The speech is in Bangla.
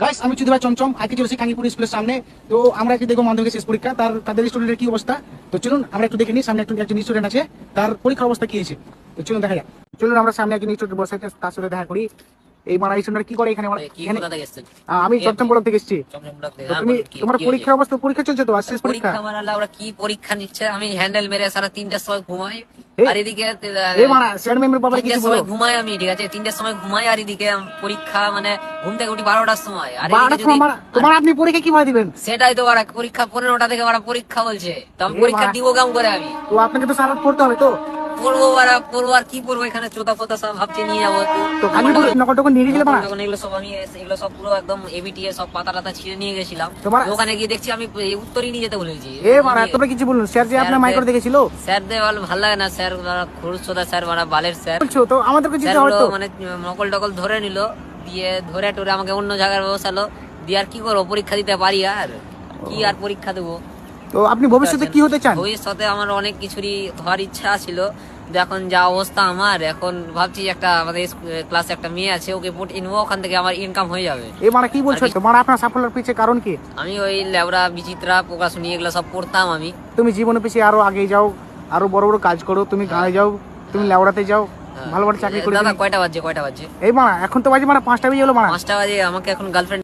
গাইস আমি চুদিভাই চমচম আজকে চলেছি খাঙ্গিপুর স্কুলের সামনে। তো আমরা একটু দেখবো মাধ্যমিক শেষ পরীক্ষা তাদের স্টুডেন্টের কি অবস্থা। তো চলুন আমরা একটু দেখে নিই, সামনে একজন স্টুডেন্ট আছে, তার পরীক্ষার অবস্থা কি হয়েছে। তো চলুন দেখা যাক। চলুন আমরা সামনে একজন স্টুডেন্ট বসে আছে, তার সাথে দেখা করি। এই মানে স্টুডেন্ট কি করে এখানে? আমি চমচম ব্লক থেকে এসেছি। তো তুমি তোমার পরীক্ষার অবস্থা, পরীক্ষা চলছে তো, শেষ পরীক্ষা। ওরা কি পরীক্ষা নিচ্ছে, আমি হ্যান্ডেল মেরে সারা 3টার সময় ঘুমাই, আর এদিকে এই মানে স্যার ম্যামের বাবার কিছু বলো। ঘুমাই আমি, ঠিক আছে 3টার সময় ঘুমাই, আর এদিকে পরীক্ষা মানে ঘুম থেকে উঠি 12টার সময়। আর 12টার সময় তোমার আপনি পরীক্ষা কিভাবে দিবেন? সেটাই তো, ওরা পরীক্ষা 15টা থেকে ওরা পরীক্ষা বলছে, তো আমি পরীক্ষা দিব কেমন করে? আমি তো আপনাকে তো সারা পড়তে হবে। তো পড়বো আর কি পড়বো, এখানে চোতা ফোতা সব ভাবছি নিয়ে যাবো। তো খাঙ্গিপুর নকল টকল নিয়ে গেলে মানে এগুলো সব আমি এগুলো সব পুরো একদম এবিটিএ সব পাতা টাতা ছিঁড়ে নিয়ে গেছিলাম। ওখানে গিয়ে দেখছি আমি উত্তরই নিয়ে যেতে বলেছি। এ মানে তোমরা কিছু বলুন, স্যার যে আপনার মাইক করে দেখেছিল। স্যার দে ভালো লাগে না, স্যার খুরুসোদা স্যার মানে বালের স্যার বলছো। তো আমাদের কিছু হয়তো মানে নকল টকল ধরে নিল, দিয়ে ধরে টরে আমাকে অন্য জায়গায় বসালো, দিয়ে আর কি করবো, পরীক্ষা দিতে পারি আর কি আর পরীক্ষা দেবো। তো আপনি ভবিষ্যতে কি হতে চান? ভবিষ্যতে আমার অনেক কিছুরই হওয়ার ইচ্ছা ছিল। এখন যা অবস্থা আমার, এখন ভাবছি একটা আমাদের ক্লাসে একটা মেয়ে আছে, ওকে পটিয়ে নেবো, ওখান থেকে আমার ইনকাম হয়ে যাবে। এই মানে কি বলছো? তোমার আপনার সাফল্যের পিছে কারণ কি? আমি ওই লেবরা বিচিত্রা প্রকাশনী এগুলো সব পড়তাম আমি। তুমি জীবনে পিছিয়ে আরো আগে যাও, আরো বড় বড় কাজ করো, তুমি গায়ে যাও, তুমি লেবরাতে যাও, ভালো ভালো চাকরি করে। দাদা কয়টা বাজে? এই মানে এখন তো বাজে মানে 5টা বেজে গেলো। মানে 5টা বাজে, আমাকে এখন গার্লফ্রেন্ড